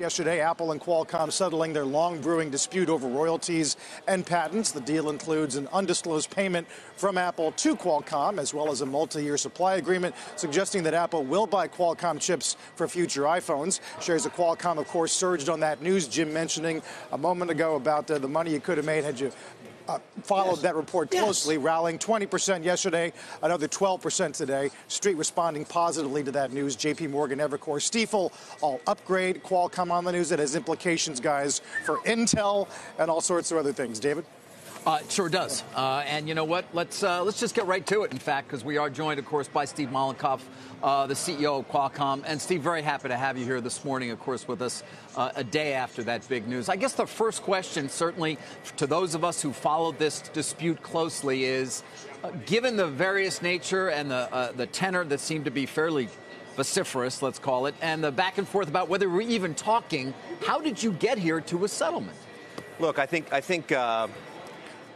Yesterday, Apple and Qualcomm settling their long-brewing dispute over royalties and patents. The deal includes an undisclosed payment from Apple to Qualcomm, as well as a multi-year supply agreement suggesting that Apple will buy Qualcomm chips for future iPhones. Shares of Qualcomm, of course, surged on that news. Jim mentioning a moment ago about the money you could have made had you followed that report closely, rallying 20% yesterday, another 12% today. Street responding positively to that news. JP Morgan, Evercore, Stifel all upgrade. Qualcomm on the news. It has implications, guys, for Intel and all sorts of other things. David? It sure does. And you know what? Let's just get right to it, in fact, because we are joined, of course, by Steve Mollenkopf, the CEO of Qualcomm. And, Steve, very happy to have you here this morning, of course, with us a day after that big news. I guess the first question, certainly, to those of us who followed this dispute closely is, given the various nature and the tenor that seemed to be fairly vociferous, let's call it, and the back and forth about whether we're even talking, how did you get here to a settlement? Look, I think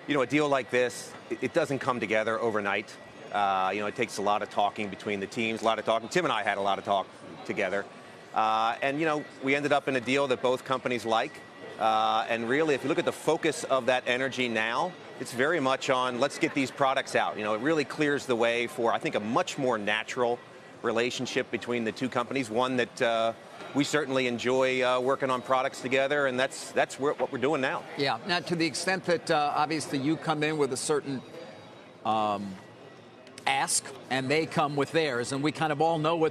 you know, a deal like this, it doesn't come together overnight. You know, it takes a lot of talking between the teams, a lot of talking. Tim and I had a lot of talk together. And, you know, we ended up in a deal that both companies like. And really, if you look at the focus of that energy now, it's very much on let's get these products out. You know, it really clears the way for, I think, a much more natural relationship between the two companies, one that we certainly enjoy working on products together, and that's what we're doing now. Yeah. Now, to the extent that obviously you come in with a certain ask, and they come with theirs, and we kind of all know where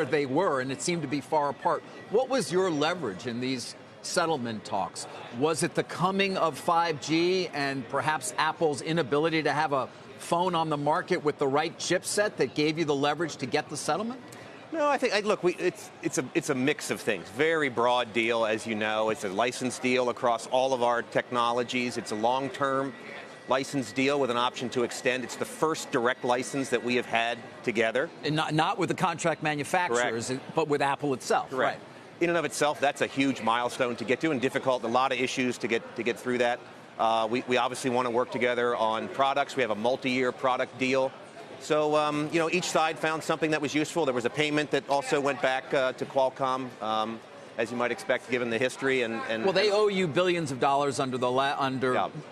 they were, and it seemed to be far apart. What was your leverage in these settlement talks? Was it the coming of 5G and perhaps Apple's inability to have a phone on the market with the right chipset that gave you the leverage to get the settlement? No, I think, look, it's a mix of things. Very broad deal, as you know. It's a license deal across all of our technologies. It's a long-term license deal with an option to extend. It's the first direct license that we have had together. And not with the contract manufacturers, correct, but with Apple itself. Correct. Right. In and of itself, that's a huge milestone to get to, and difficult, a lot of issues to get through that. We obviously want to work together on products. We have a multi-year product deal. So, you know, each side found something that was useful. There was a payment that also went back to Qualcomm, as you might expect, given the history. Well, they owe you billions of dollars under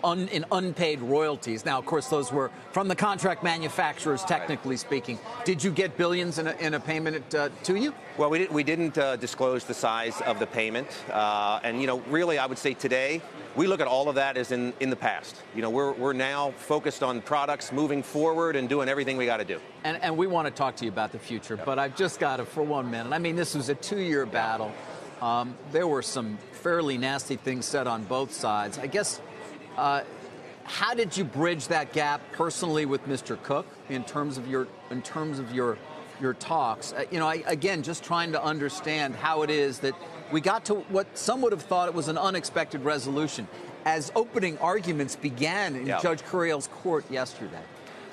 in unpaid royalties. Now, of course, those were from the contract manufacturers, technically speaking. Did you get billions in a payment to you? Well, we didn't disclose the size of the payment. And, you know, really, I would say today, we look at all of that as in the past. You know, we're now focused on products, moving forward and doing everything we got to do. And we want to talk to you about the future, but I've just got to, for 1 minute. I mean, this was a 2-year battle. There were some fairly nasty things said on both sides. I guess, how did you bridge that gap personally with Mr. Cook in terms of your talks? You know, again, just trying to understand how it is that we got to what some would have thought it was an unexpected resolution as opening arguments began in Judge Curiel's court yesterday.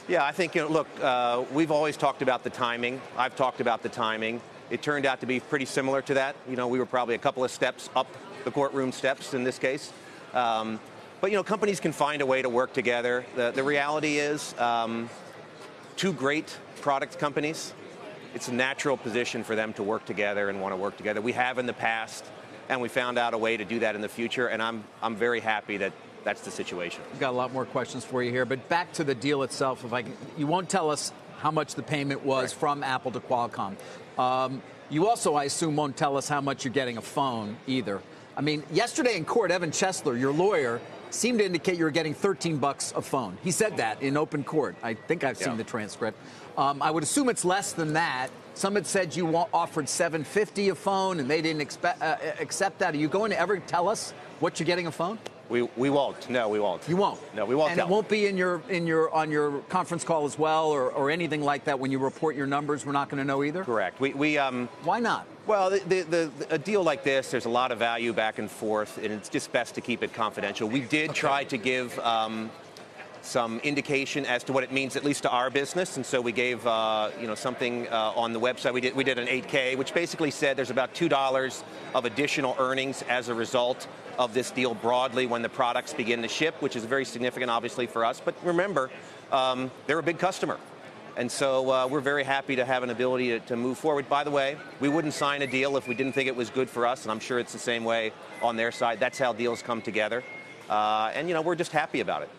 Yeah, I think, you know, look, we've always talked about the timing. I've talked about the timing. It turned out to be pretty similar to that. You know, we were probably a couple of steps up the courtroom steps in this case. But, you know, companies can find a way to work together. The reality is, two great product companies, it's a natural position for them to work together and want to work together. We have in the past, and we found out a way to do that in the future, and I'm very happy that that's the situation. We've got a lot more questions for you here, but back to the deal itself. You won't tell us how much the payment was from Apple to Qualcomm. You also, I assume, won't tell us how much you're getting a phone either. I mean, yesterday in court, Evan Chesler, your lawyer, seemed to indicate you were getting $13 a phone. He said that in open court. I think I've seen the transcript. I would assume it's less than that. Some had said you offered $750 a phone, and they didn't accept that. Are you going to ever tell us what you're getting a phone? We won't. No, we won't. You won't? No, we won't. And it won't be on your conference call as well, or anything like that when you report your numbers. We're not going to know either. Correct. Why not? Well, a deal like this, there's a lot of value back and forth, and it's just best to keep it confidential. We did try to give some indication as to what it means, at least to our business, and so we gave you know, something on the website. We did an 8K, which basically said there's about $2 of additional earnings as a result of this deal broadly when the products begin to ship, which is very significant, obviously, for us. But remember, they're a big customer. And so we're very happy to have an ability to move forward. By the way, we wouldn't sign a deal if we didn't think it was good for us, and I'm sure it's the same way on their side. That's how deals come together. And, we're just happy about it.